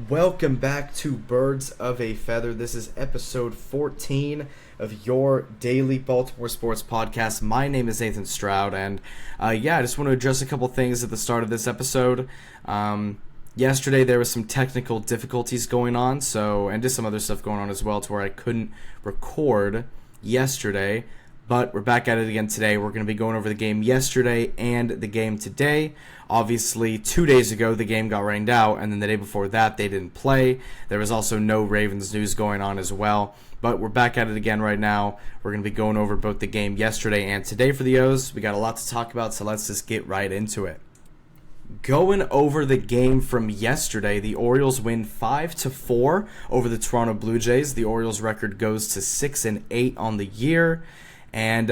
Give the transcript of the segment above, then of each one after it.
Welcome back to Birds of a Feather. This is episode 14 of your daily Baltimore sports podcast. My name is Nathan Stroud, and I just want to address a couple things at the start of this episode. Yesterday there was some technical difficulties going on, and just some other stuff going on as well, to where I couldn't record yesterday. But we're back at it again today. We're going to be going over the game yesterday and the game today. Obviously, 2 days ago, the game got rained out, and then the day before that, they didn't play. There was also no Ravens news going on as well. But we're back at it again right now. We're going to be going over both the game yesterday and today for the O's. We got a lot to talk about, so let's just get right into it. Going over the game from yesterday, the Orioles win 5-4 over the Toronto Blue Jays. The Orioles record goes to 6-8 on the year. And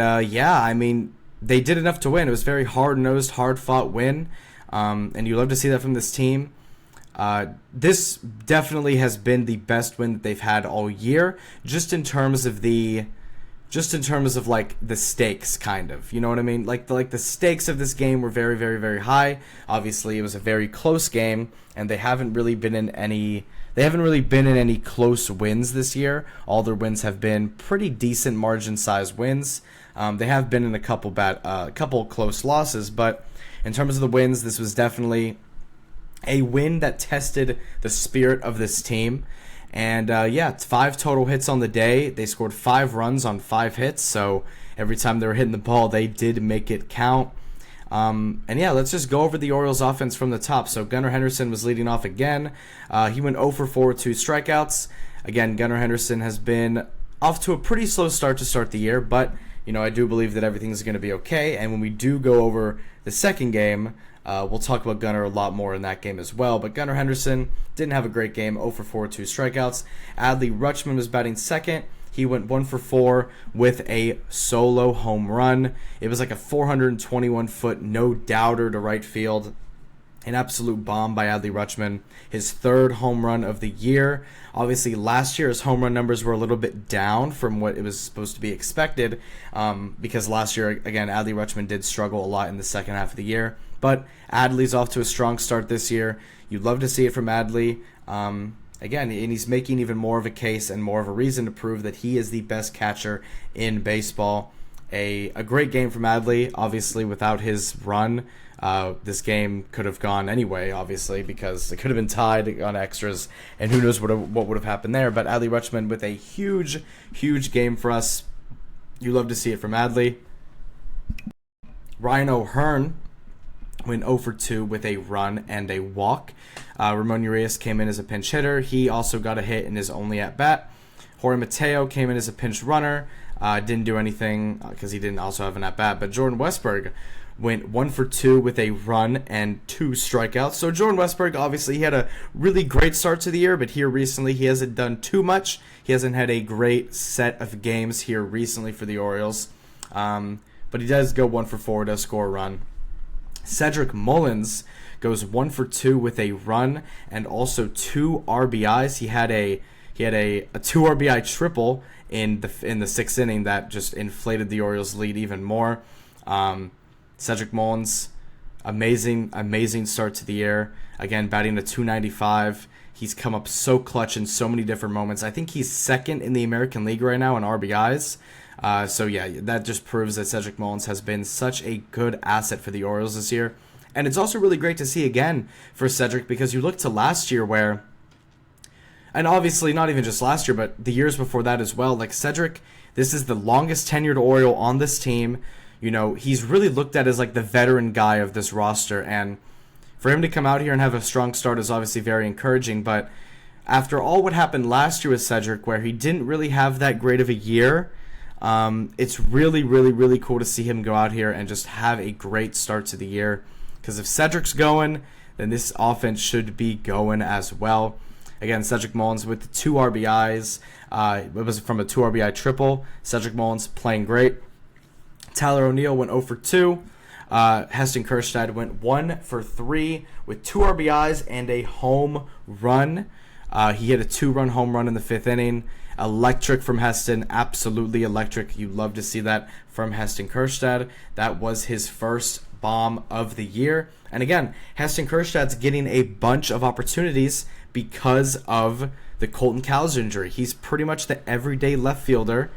they did enough to win. It was a very hard-nosed, hard-fought win, and you love to see that from this team. This definitely has been the best win that they've had all year, just in terms of the stakes, kind of. You know what I mean? Like the stakes of this game were very, very, very high. Obviously, it was a very close game, and they haven't really been in any close wins this year. All their wins have been pretty decent margin-sized wins. They have been in a couple close losses, but in terms of the wins, this was definitely a win that tested the spirit of this team. And it's 5 total hits on the day. They scored 5 runs on 5 hits, so every time they were hitting the ball, they did make it count. Let's just go over the Orioles offense from the top. So Gunnar Henderson was leading off again. He went 0 for 4 with 2 strikeouts. Again, Gunnar Henderson has been off to a pretty slow start to start the year, but I do believe that everything's going to be okay. And when we do go over the second game, we'll talk about Gunnar a lot more in that game as well. But Gunnar Henderson didn't have a great game, 0 for 4 with 2 strikeouts. Adley Rutschman was batting second. He went 1 for 4 with a solo home run. It was like a 421-foot no-doubter to right field. An absolute bomb by Adley Rutschman. His 3rd home run of the year. Obviously, last year his home run numbers were a little bit down from what it was supposed to be expected, because last year, again, Adley Rutschman did struggle a lot in the second half of the year. But Adley's off to a strong start this year. You'd love to see it from Adley. And he's making even more of a case and more of a reason to prove that he is the best catcher in baseball. A great game from Adley. Obviously, without his run, this game could have gone anyway, obviously, because it could have been tied on extras, and who knows what would have happened there. But Adley Rutschman with a huge, huge game for us. You love to see it from Adley. Ryan O'Hearn went 0 for 2 with a run and a walk. Ramon Urias came in as a pinch hitter. He also got a hit in his only at-bat. Jorge Mateo came in as a pinch runner. Didn't do anything because he didn't also have an at-bat. But Jordan Westburg went 1 for 2 with a run and 2 strikeouts. So Jordan Westburg, obviously, he had a really great start to the year, but here recently he hasn't done too much. He hasn't had a great set of games here recently for the Orioles. But he does go 1 for 4, does score a run. Cedric Mullins goes 1 for 2 with a run and also 2 RBIs. He had a 2 RBI triple in the 6th inning that just inflated the Orioles' lead even more. Cedric Mullins, amazing start to the year. Again, batting a .295. He's come up so clutch in so many different moments. I think he's second in the American League right now in RBIs. That just proves that Cedric Mullins has been such a good asset for the Orioles this year. And it's also really great to see again for Cedric, because you look to last year where, and obviously not even just last year, but the years before that as well, like Cedric, this is the longest tenured Oriole on this team. He's really looked at as like the veteran guy of this roster, and for him to come out here and have a strong start is obviously very encouraging. But after all what happened last year with Cedric, where he didn't really have that great of a year, it's really, really, really cool to see him go out here and just have a great start to the year. Because if Cedric's going, then this offense should be going as well. Again, Cedric Mullins with the 2 RBIs. It was from a 2 RBI triple. Cedric Mullins playing great. Tyler O'Neill went 0 for 2. Heston Kjerstad went 1 for 3 with 2 RBIs and a home run. He hit a 2-run home run in the 5th inning. Electric from Heston, absolutely electric. You love to see that from Heston Kjerstad. That was his first bomb of the year. And again, Heston Kjerstad's getting a bunch of opportunities because of the Colton Cowser injury. He's pretty much the everyday left fielder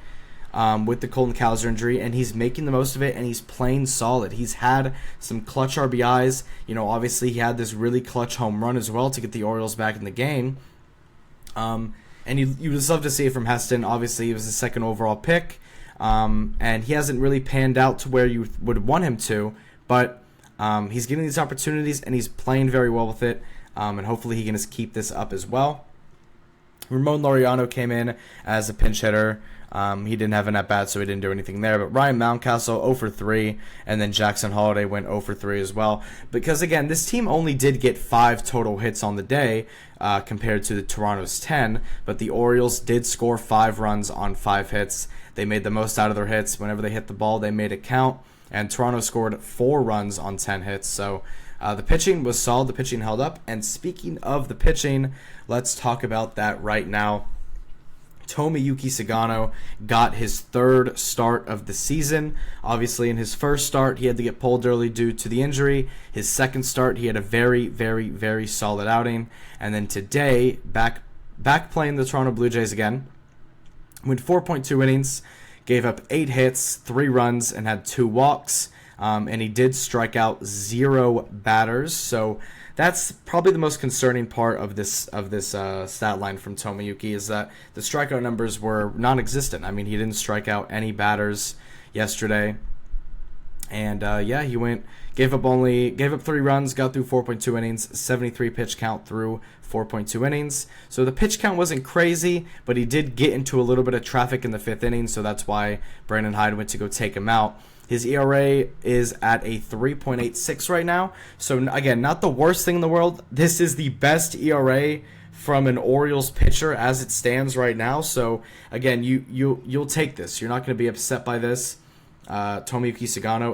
with the Colton Cowser injury, and he's making the most of it, and he's playing solid. He's had some clutch RBIs. Obviously he had this really clutch home run as well to get the Orioles back in the game. And you just love to see it from Heston. Obviously, he was the second overall pick, and he hasn't really panned out to where you would want him to, but he's getting these opportunities, and he's playing very well with it, and hopefully he can just keep this up as well. Ramon Laureano came in as a pinch hitter. He didn't have an at-bat, so he didn't do anything there. But Ryan Mountcastle, 0 for 3, and then Jackson Holliday went 0 for 3 as well. Because, again, this team only did get 5 total hits on the day compared to the Toronto's 10, but the Orioles did score 5 runs on 5 hits. They made the most out of their hits. Whenever they hit the ball, they made it count, and Toronto scored 4 runs on 10 hits. So the pitching was solid. The pitching held up. And speaking of the pitching, let's talk about that right now. Tomoyuki Sagano got his 3rd start of the season. Obviously, in his first start, he had to get pulled early due to the injury. His second start, he had a very, very, very solid outing. And then today, back playing the Toronto Blue Jays again, went 4.2 innings, gave up 8 hits, 3 runs, and had 2 walks. And he did strike out 0 batters. So that's probably the most concerning part of this stat line from Tomoyuki, is that the strikeout numbers were non-existent. I mean, he didn't strike out any batters yesterday, and he gave up 3 runs, got through 4.2 innings, 73 pitch count through 4.2 innings. So the pitch count wasn't crazy, but he did get into a little bit of traffic in the 5th inning, so that's why Brandon Hyde went to go take him out. His ERA is at a 3.86 right now. So, again, not the worst thing in the world. This is the best ERA from an Orioles pitcher as it stands right now. So, again, you'll take this. You're not going to be upset by this. Tomoyuki Sagano,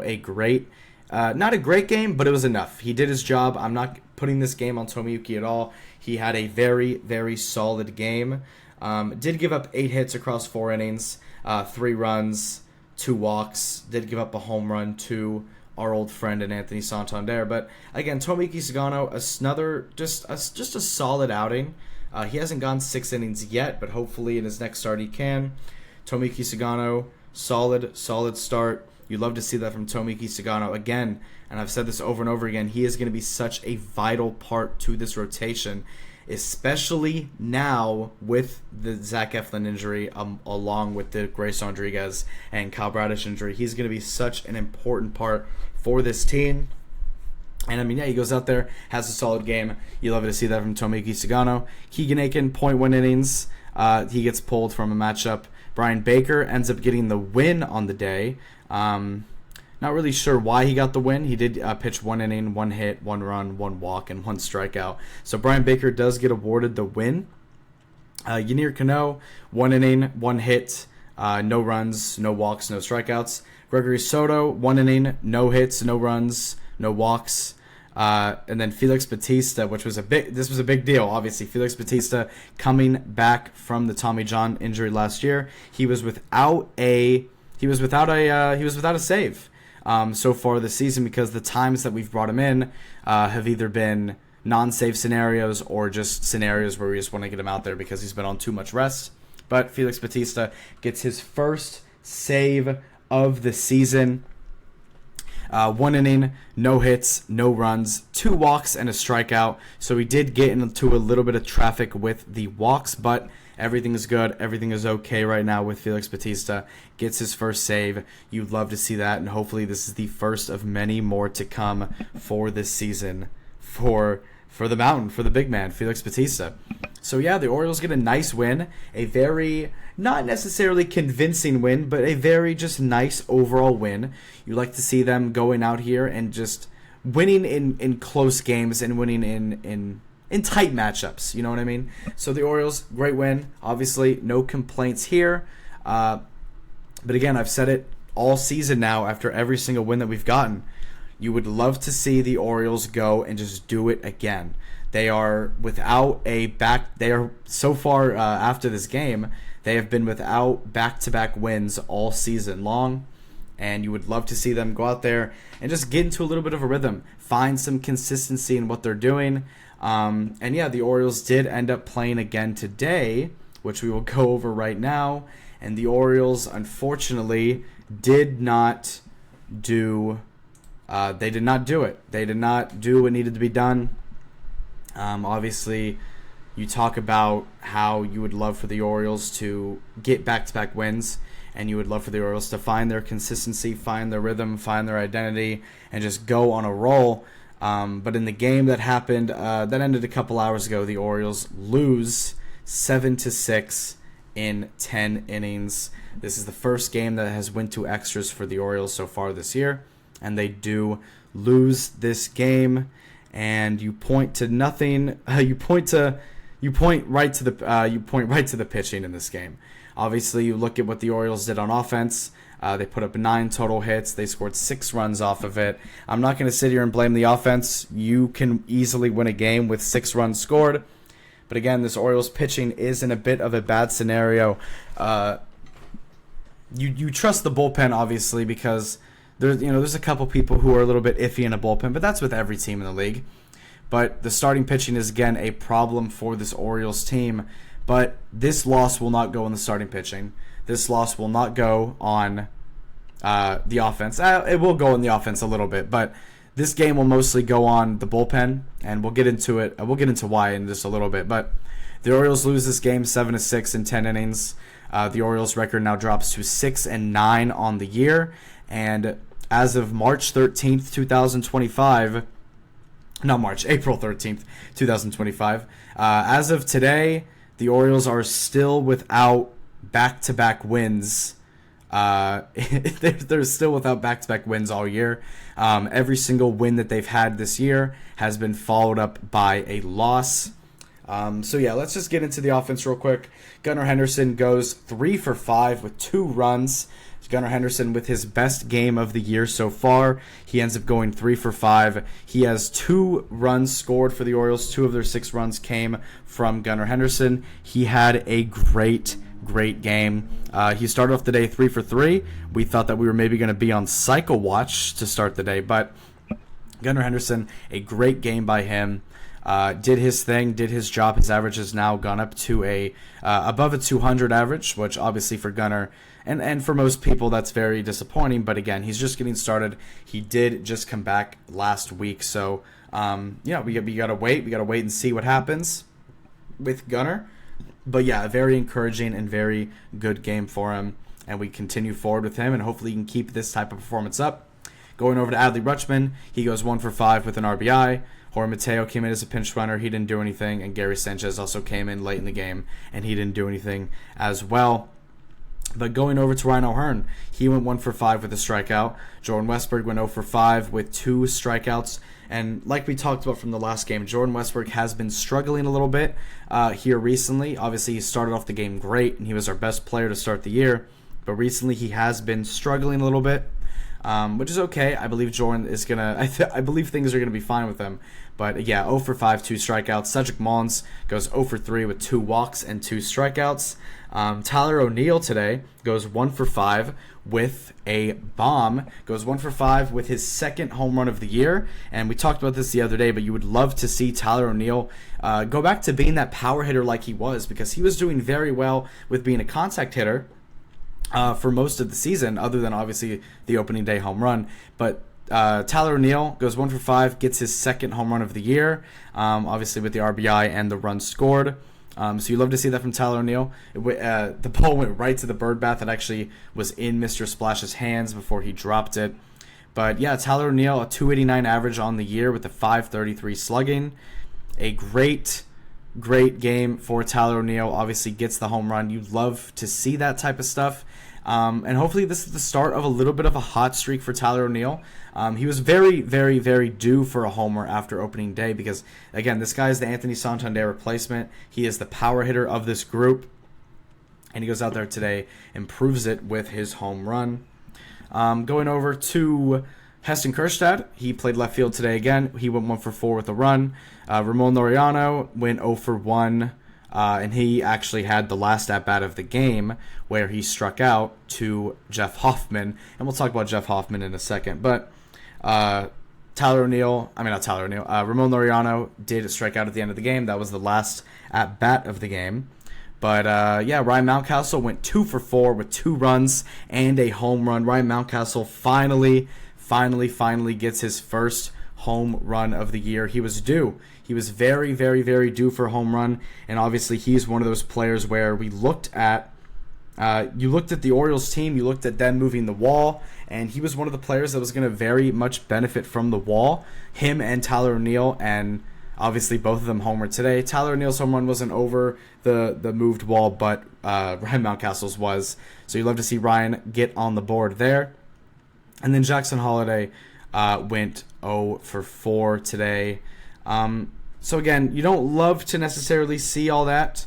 not a great game, but it was enough. He did his job. I'm not putting this game on Tomoyuki at all. He had a very, very solid game. Did give up 8 hits across 4 innings, 3 runs, 2 walks, did give up a home run to our old friend and Anthony Santander. But again, Tomoyuki Sagano, just a solid outing. He hasn't gone 6 innings yet, but hopefully in his next start he can. Tomoyuki Sagano, solid start. You love to see that from Tomoyuki Sagano again, and I've said this over and over again. He is going to be such a vital part to this rotation, especially now with the Zach Eflin injury, along with the Grace Rodriguez and Kyle Bradish injury. He's going to be such an important part for this team. And, I mean, he goes out there, has a solid game. You love to see that from Tomoyuki Sagano. Keegan Aiken, 0.1 innings. He gets pulled from a matchup. Brian Baker ends up getting the win on the day. Not really sure why he got the win. He did pitch 1 inning, 1 hit, 1 run, 1 walk, and 1 strikeout. So Brian Baker does get awarded the win. Yennier Cano, 1 inning, 1 hit, no runs, no walks, no strikeouts. Gregory Soto, 1 inning, no hits, no runs, no walks. And then Felix Bautista, this was a big deal. Obviously, Felix Bautista coming back from the Tommy John injury last year. He was without a save so far this season, because the times that we've brought him in have either been non-save scenarios or just scenarios where we just want to get him out there because he's been on too much rest. But Felix Bautista gets his first save of the season. 1 inning, no hits, no runs, 2 walks, and a strikeout. So he did get into a little bit of traffic with the walks, but everything is good. Everything is okay right now with Felix Bautista. Gets his first save. You'd love to see that, and hopefully this is the first of many more to come for this season for the Mountain, for the big man, Felix Bautista. So yeah, the Orioles get a nice win, a very, not necessarily convincing win, but a very just nice overall win. You like to see them going out here and just winning in close games and winning in tight matchups, you know what I mean? So the Orioles, great win. Obviously, no complaints here. But again, I've said it all season now after every single win that we've gotten. You would love to see the Orioles go and just do it again. They are without so far after this game, they have been without back-to-back wins all season long. and you would love to see them go out there and just get into a little bit of a rhythm, find some consistency in what they're doing. And yeah, the Orioles did end up playing again today, which we will go over right now. And the Orioles, unfortunately, did not do. They did not do it. They did not do what needed to be done. Obviously, you talk about how you would love for the Orioles to get back-to-back wins, and you would love for the Orioles to find their consistency, find their rhythm, find their identity, and just go on a roll. But in the game that happened, that ended a couple hours ago, the Orioles lose 7-6 in 10 innings. This is the first game that has went to extras for the Orioles so far this year, and they do lose this game. And you point to nothing. You point right to the pitching in this game. Obviously, you look at what the Orioles did on offense. They put up 9 total hits. They scored 6 runs off of it. I'm not going to sit here and blame the offense. You can easily win a game with 6 runs scored. But again, this Orioles pitching is in a bit of a bad scenario. You trust the bullpen, obviously, because there's a couple people who are a little bit iffy in a bullpen, but that's with every team in the league. But the starting pitching is, again, a problem for this Orioles team. But this loss will not go on the starting pitching. This loss will not go on the offense. It will go on the offense a little bit, but this game will mostly go on the bullpen, and we'll get into it. We'll get into why in just a little bit. But the Orioles lose this game 7-6 in 10 innings. The Orioles record now drops to 6-9 on the year, and as of March 13th, 2025. April 13th, 2025. As of today, the Orioles are still without back-to-back wins. They're still without back-to-back wins all year. Every single win that they've had this year has been followed up by a loss. So yeah, let's just get into the offense real quick. Gunnar Henderson goes 3 for 5 with 2 runs. Gunnar Henderson with his best game of the year so far. He ends up going 3 for 5. He has 2 runs scored for the Orioles. 2 of their 6 runs came from Gunnar Henderson. He had a great game. He started off the day 3 for 3. We thought that we were maybe going to be on cycle watch to start the day, but Gunnar Henderson, a great game by him. Did his thing, did his job. His average has now gone up to above a 200 average, which obviously for Gunnar and for most people that's very disappointing. But again, he's just getting started. He did just come back last week, so we gotta wait. We gotta wait and see what happens with Gunnar. But yeah, a very encouraging and very good game for him, and we continue forward with him, and hopefully he can keep this type of performance up. Going over to Adley Rutschman, he goes 1 for 5 with an RBI. Jorge Mateo came in as a pinch runner. He didn't do anything. And Gary Sanchez also came in late in the game, and he didn't do anything as well. But going over to Ryan O'Hearn, he went 1 for 5 with a strikeout. Jordan Westberg went 0 for 5 with 2 strikeouts. And like we talked about from the last game, Jordan Westberg has been struggling a little bit here recently. Obviously, he started off the game great, and he was our best player to start the year. But recently, he has been struggling a little bit. Which is okay. I believe Jordan is gonna. I believe things are gonna be fine with him. But yeah, 0 for 5, 2 strikeouts. Cedric Mullins goes 0 for 3 with 2 walks and 2 strikeouts. Tyler O'Neill today goes 1 for 5 with a bomb. Goes 1 for 5 with his second home run of the year. And we talked about this the other day, but you would love to see Tyler O'Neill go back to being that power hitter like he was, because he was doing very well with being a contact hitter. For most of the season, other than obviously the opening day home run. But Tyler O'Neill goes 1 for 5, gets his second home run of the year, obviously with the RBI and the run scored. So you love to see that from Tyler O'Neill. The ball went right to the bird bath. It actually was in Mr. Splash's hands before he dropped it. But yeah, Tyler O'Neill, a 289 average on the year with a 533 slugging. A great game for Tyler O'Neill. Obviously gets the home run. You love to see that type of stuff. And hopefully this is the start of a little bit of a hot streak for Tyler O'Neill. He was very, very, very due for a homer after opening day because, again, this guy is the Anthony Santander replacement. He is the power hitter of this group. And he goes out there today and proves it with his home run. Going over to Heston Kjerstad, he played left field today again. He went 1 for 4 with a run. Ramon Laureano went 0 for 1 and he actually had the last at-bat of the game where he struck out to Jeff Hoffman, and we'll talk about Jeff Hoffman in a second. But Ramon Laureano did strike out at the end of the game. That was the last at-bat of the game. But, Ryan Mountcastle went 2 for 4 with 2 runs and a home run. Ryan Mountcastle finally gets his first home run of the year. He was due. He was very, very, very due for a home run. And obviously he's one of those players where we looked at, you looked at the Orioles team, you looked at them moving the wall, and he was one of the players that was going to very much benefit from the wall. Him and Tyler O'Neill, and obviously both of them homered today. Tyler O'Neill's home run wasn't over the moved wall, but Ryan Mountcastle's was. So you love to see Ryan get on the board there. And then Jackson Holliday went 0 for 4 today. So again, you don't love to necessarily see all that.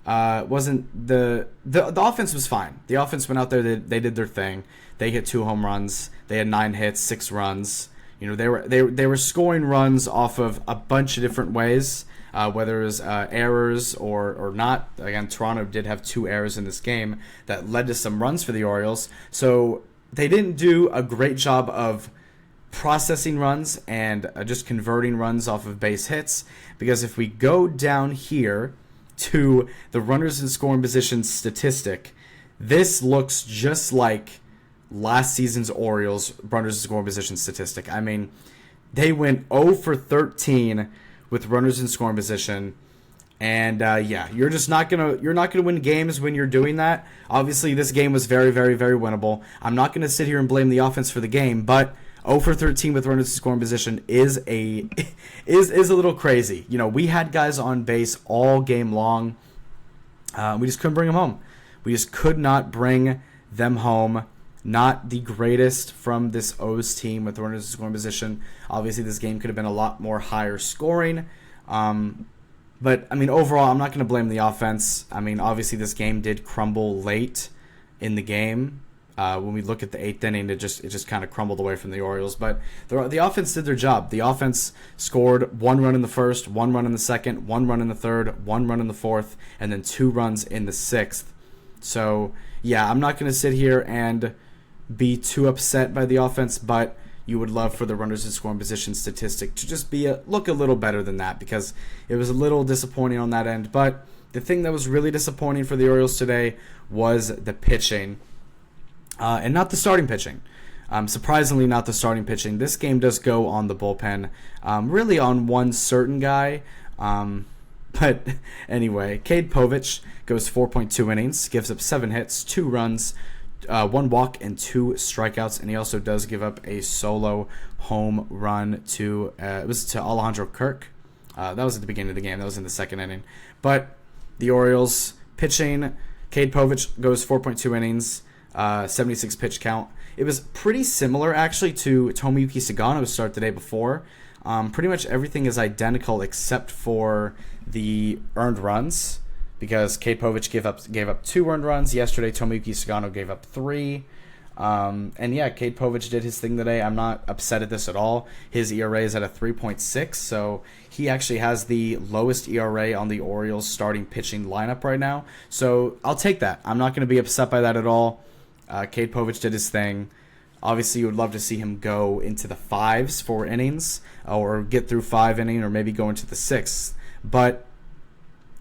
Wasn't the offense was fine. The offense went out there. They did their thing. They hit 2 home runs. They had 9 hits, 6 runs. You know, they were scoring runs off of a bunch of different ways, whether it was errors or not. Again, Toronto did have 2 errors in this game that led to some runs for the Orioles. So they didn't do a great job of processing runs and just converting runs off of base hits, because if we go down here to the runners in scoring position statistic, this looks just like last season's Orioles runners in scoring position statistic. I mean, they went 0 for 13 with runners in scoring position, and you're just not gonna win games when you're doing that. Obviously, this game was very, very, very winnable. I'm not gonna sit here and blame the offense for the game, but 0 for 13 with runners in scoring position is a little crazy. You know, we had guys on base all game long. We just couldn't bring them home. We just could not bring them home. Not the greatest from this O's team with runners in scoring position. Obviously, this game could have been a lot more higher scoring. But, I mean, overall, I'm not going to blame the offense. I mean, obviously, this game did crumble late in the game. When we look at the 8th inning, it just kind of crumbled away from the Orioles. But the offense did their job. The offense scored 1 run in the first, 1 run in the second, 1 run in the third, 1 run in the fourth, and then 2 runs in the 6th. So, yeah, I'm not going to sit here and be too upset by the offense, but you would love for the runners in scoring position statistic to just look a little better than that, because it was a little disappointing on that end. But the thing that was really disappointing for the Orioles today was the pitching, and not the starting pitching. Surprisingly, not the starting pitching. This game does go on the bullpen, really on one certain guy. But anyway, Cade Povich goes 4.2 innings, gives up 7 hits, 2 runs, 1 walk, and 2 strikeouts, and he also does give up a solo home run to Alejandro Kirk. That was at the beginning of the game. That was in the 2nd inning. But the Orioles pitching, Cade Povich goes 4.2 innings, 76 pitch count. It was pretty similar actually to Tomoyuki Sagano's start the day before. Pretty much everything is identical except for the earned runs, because Cade Povich gave up 2 earned runs. Yesterday, Tomoyuki Sagano gave up 3. Cade Povich did his thing today. I'm not upset at this at all. His ERA is at a 3.6, so he actually has the lowest ERA on the Orioles starting pitching lineup right now. So I'll take that. I'm not going to be upset by that at all. Cade Povich did his thing. Obviously, you would love to see him go into the 5s for innings, or get through 5 innings, or maybe go into the 6th. But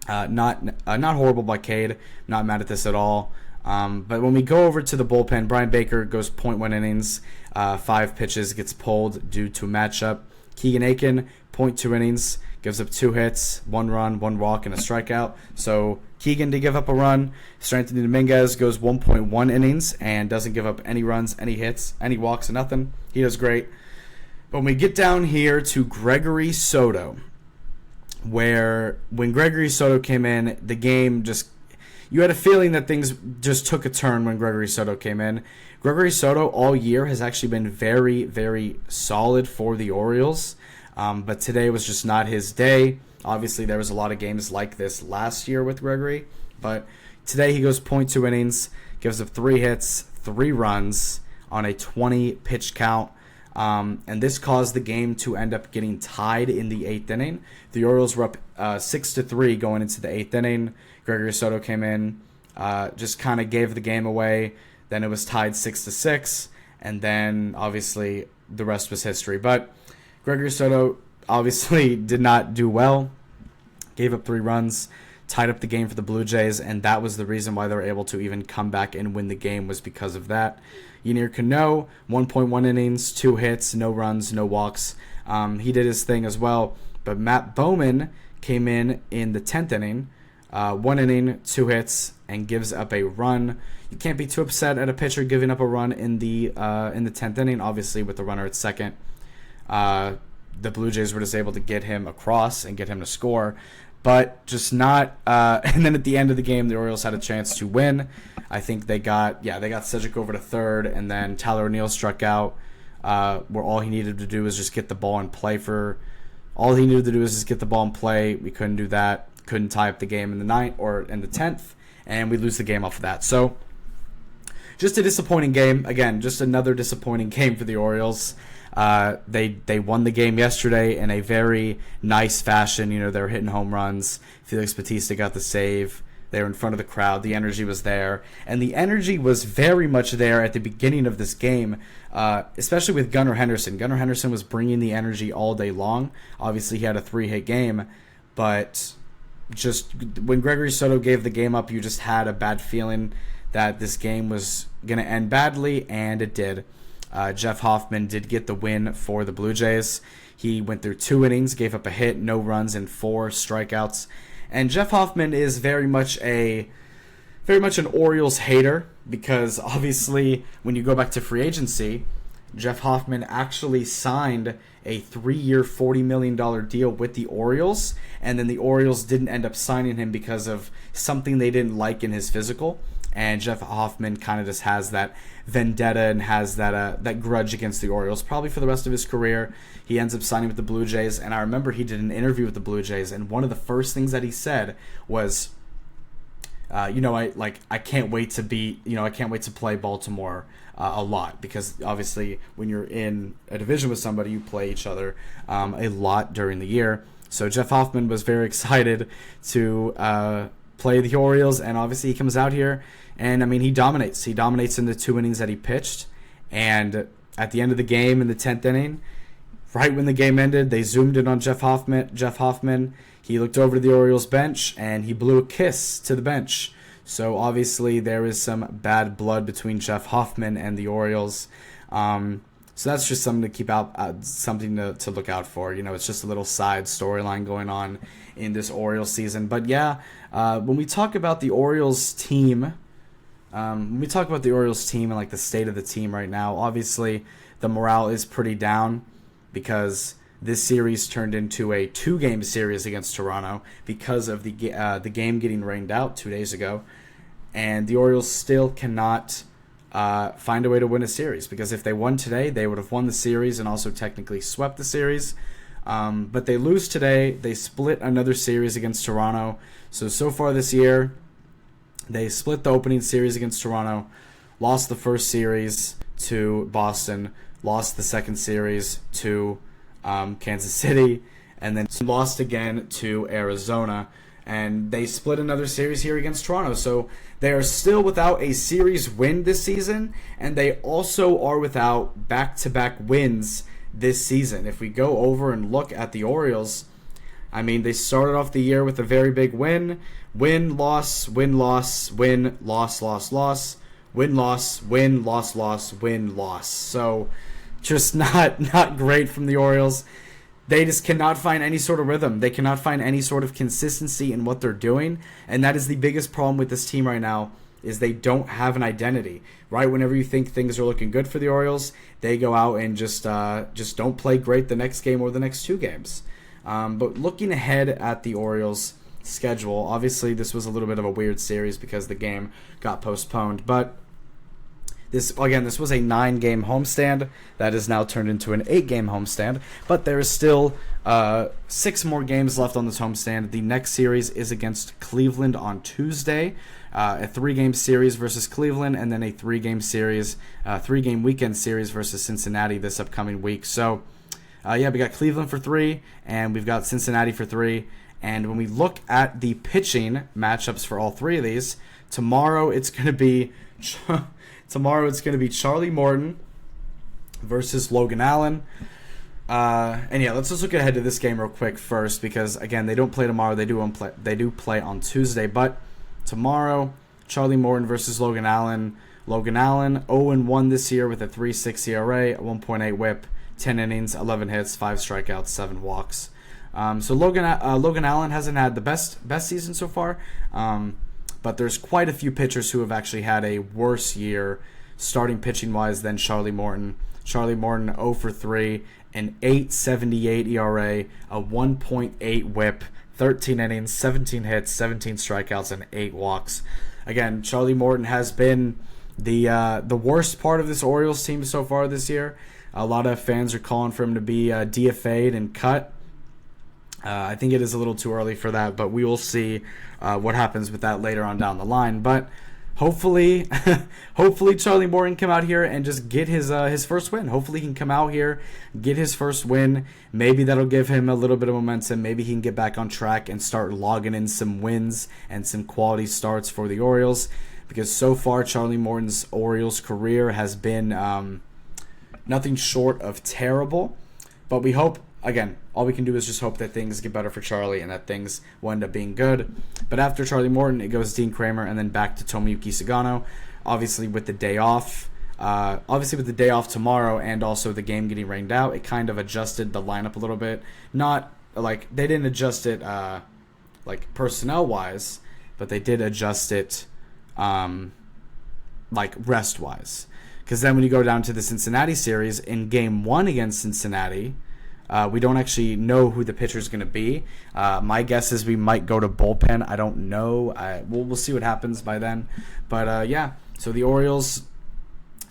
not horrible by Cade. Not mad at this at all. But when we go over to the bullpen, Brian Baker goes 0.1 innings, 5 pitches, gets pulled due to matchup. Keegan Aiken, 0.2 innings, gives up 2 hits, 1 run, 1 walk, and a strikeout. So Keegan did give up a run. Anthony Dominguez goes 1.1 innings and doesn't give up any runs, any hits, any walks, nothing. He does great. But when we get down here to Gregory Soto, where when Gregory Soto came in, the game just, you had a feeling that things just took a turn when Gregory Soto came in. Gregory Soto all year has actually been very, very solid for the Orioles, but today was just not his day. Obviously, there was a lot of games like this last year with Gregory, but today he goes 0.2 innings, gives up 3 hits, 3 runs on a 20 pitch count. And this caused the game to end up getting tied in the 8th inning. The Orioles were up 6-3 going into the 8th inning. Gregory Soto came in, just kind of gave the game away. Then it was tied 6-6, and then obviously the rest was history. But Gregory Soto obviously did not do well, gave up 3 runs, tied up the game for the Blue Jays, and that was the reason why they were able to even come back and win the game, was because of that. Yennier Cano, 1.1 innings, 2 hits, no runs, no walks. He did his thing as well. But Matt Bowman came in the 10th inning, 1 inning, 2 hits, and gives up a run. You can't be too upset at a pitcher giving up a run in the 10th inning, obviously with the runner at second. The Blue Jays were just able to get him across and get him to score, but just not. And then at the end of the game, the Orioles had a chance to win. I think they got Cedric over to third, and then Tyler O'Neill struck out, where all he needed to do was just get the ball and play all he needed to do was just get the ball and play. We couldn't do that. Couldn't tie up the game in the 9th or in the 10th, and we lose the game off of that. So just a disappointing game. Again, just another disappointing game for the Orioles. They won the game yesterday in a very nice fashion. You know, they were hitting home runs. Felix Bautista got the save. They were in front of the crowd. The energy was there. And the energy was very much there at the beginning of this game, especially with Gunnar Henderson. Gunnar Henderson was bringing the energy all day long. Obviously, he had a 3-hit game. But just when Gregory Soto gave the game up, you just had a bad feeling that this game was going to end badly, and it did. Jeff Hoffman did get the win for the Blue Jays. He went through 2 innings, gave up a hit, no runs, and 4 strikeouts. And Jeff Hoffman is very much an Orioles hater, because obviously when you go back to free agency, Jeff Hoffman actually signed a 3-year, $40 million deal with the Orioles, and then the Orioles didn't end up signing him because of something they didn't like in his physical. And Jeff Hoffman kind of just has that vendetta and has that grudge against the Orioles, probably for the rest of his career. He ends up signing with the Blue Jays, and I remember he did an interview with the Blue Jays, and one of the first things that he said was, I can't wait to play Baltimore a lot, because obviously when you're in a division with somebody, you play each other a lot during the year. So Jeff Hoffman was very excited to play the Orioles, and obviously he comes out here, and I mean, he dominates. He dominates in the 2 innings that he pitched, and at the end of the game in the 10th inning, right when the game ended, they zoomed in on Jeff Hoffman. He looked over to the Orioles bench, and he blew a kiss to the bench. So obviously there is some bad blood between Jeff Hoffman and the Orioles. So that's just something to keep out, something to look out for. You know, it's just a little side storyline going on in this Orioles season. But yeah, when we talk about the Orioles team, and like the state of the team right now, obviously the morale is pretty down, because this series turned into a 2-game series against Toronto because of the game getting rained out 2 days ago, and the Orioles still cannot find a way to win a series, because if they won today, they would have won the series and also technically swept the series. But they lose today. They split another series against Toronto. So far this year, they split the opening series against Toronto, lost the first series to Boston, lost the second series to Kansas City, and then lost again to Arizona. And they split another series here against Toronto. So they are still without a series win this season, and they also are without back-to-back wins this season. If we go over and look at the Orioles, I mean, they started off the year with a very big win, loss, loss, loss, win, loss. So just not great from the Orioles. They just cannot find any sort of rhythm. They cannot find any sort of consistency in what they're doing, and that is the biggest problem with this team right now, is they don't have an identity. Right whenever you think things are looking good for the Orioles, they go out and just don't play great the next game or the next 2 games. But looking ahead at the Orioles' schedule, obviously this was a little bit of a weird series because the game got postponed, but This was a 9-game homestand that is now turned into an 8-game homestand, but there is still 6 more games left on this homestand. The next series is against Cleveland on Tuesday, a 3-game series versus Cleveland, and then a 3-game series, 3-game weekend series versus Cincinnati this upcoming week. So, we got Cleveland for 3, and we've got Cincinnati for 3. And when we look at the pitching matchups for all 3 of these, tomorrow it's going to be Charlie Morton versus Logan Allen. Let's just look ahead to this game real quick first, because again, they don't play tomorrow. They do play on Tuesday, but tomorrow, Charlie Morton versus Logan Allen. Logan Allen 0-1 this year with a 3.6 ERA, a 1.8 WHIP, 10 innings, 11 hits, 5 strikeouts, 7 walks. So Logan Allen hasn't had the best season so far, but there's quite a few pitchers who have actually had a worse year starting pitching wise than Charlie Morton. Charlie Morton 0 for 3, an 8.78 ERA, a 1.8 WHIP, 13 innings, 17 hits, 17 strikeouts, and 8 walks. Again, Charlie Morton has been the worst part of this Orioles team so far this year. A lot of fans are calling for him to be DFA'd and cut. I think it is a little too early for that, but we will see what happens with that later on down the line. But hopefully Charlie Morton come out here and just get his first win. Hopefully he can come out here, get his first win. Maybe that'll give him a little bit of momentum. Maybe he can get back on track and start logging in some wins and some quality starts for the Orioles. Because so far, Charlie Morton's Orioles career has been nothing short of terrible. But we hope, again, all we can do is just hope that things get better for Charlie and that things will end up being good. But after Charlie Morton, it goes Dean Kramer and then back to Tomoyuki Sugano. Obviously, with the day off tomorrow and also the game getting rained out, it kind of adjusted the lineup a little bit. Not like they didn't adjust it like personnel wise, but they did adjust it like rest wise. Because then when you go down to the Cincinnati series, in game 1 against Cincinnati, we don't actually know who the pitcher is going to be. My guess is we might go to bullpen. I don't know. We'll see what happens by then. But so the Orioles,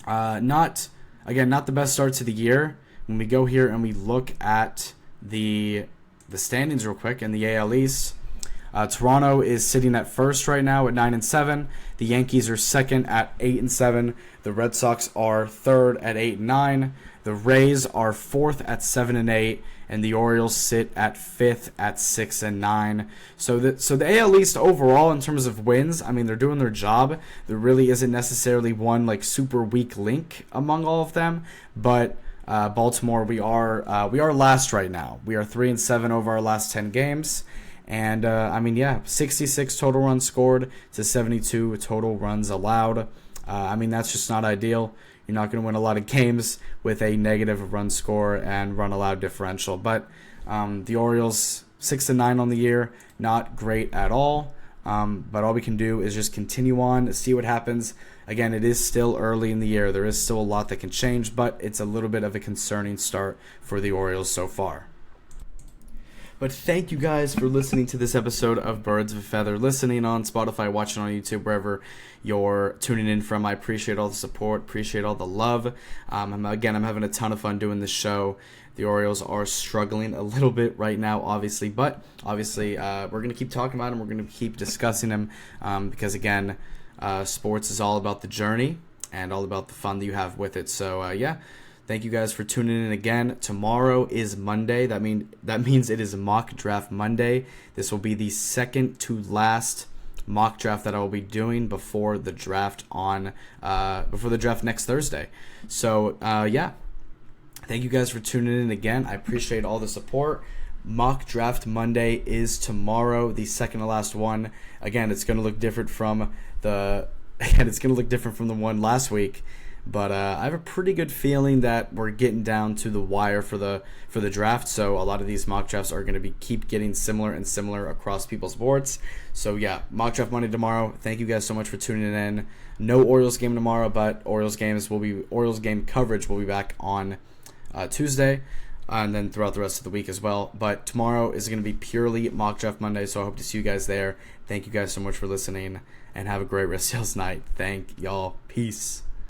not the best start to the year. When we go here and we look at the standings real quick in the AL East, Toronto is sitting at first right now at 9-7. The Yankees are second at 8-7. The Red Sox are third at 8-9. The Rays are fourth at 7-8, and the Orioles sit at fifth at 6-9. So the AL East overall, in terms of wins, I mean, they're doing their job. There really isn't necessarily one like super weak link among all of them, but Baltimore, we are last right now. We are 3-7 over our last 10 games. And, 66 total runs scored to 72 total runs allowed. That's just not ideal. You're not going to win a lot of games with a negative run score and run allowed differential. But the Orioles, 6-9 on the year, not great at all. But all we can do is just continue on, see what happens. Again, it is still early in the year. There is still a lot that can change, but it's a little bit of a concerning start for the Orioles so far. But thank you guys for listening to this episode of Birds of a Feather, listening on Spotify, watching on YouTube, wherever you're tuning in from. I appreciate all the support, appreciate all the love. I'm having a ton of fun doing this show. The Orioles are struggling a little bit right now, obviously, but we're going to keep talking about them. We're going to keep discussing them because, again, sports is all about the journey and all about the fun that you have with it. So, thank you guys for tuning in again. Tomorrow is Monday. That means it is Mock Draft Monday. This will be the second to last mock draft that I will be doing before the draft next Thursday. So thank you guys for tuning in again. I appreciate all the support. Mock Draft Monday is tomorrow, the second to last one. Again, it's going to look different from the one last week. But I have a pretty good feeling that we're getting down to the wire for the draft. So a lot of these mock drafts are going to keep getting similar and similar across people's boards. So mock draft Monday tomorrow. Thank you guys so much for tuning in. No Orioles game tomorrow, but Orioles game coverage will be back on Tuesday, and then throughout the rest of the week as well. But tomorrow is going to be purely mock draft Monday. So I hope to see you guys there. Thank you guys so much for listening, and have a great rest of y'all's night. Thank y'all. Peace.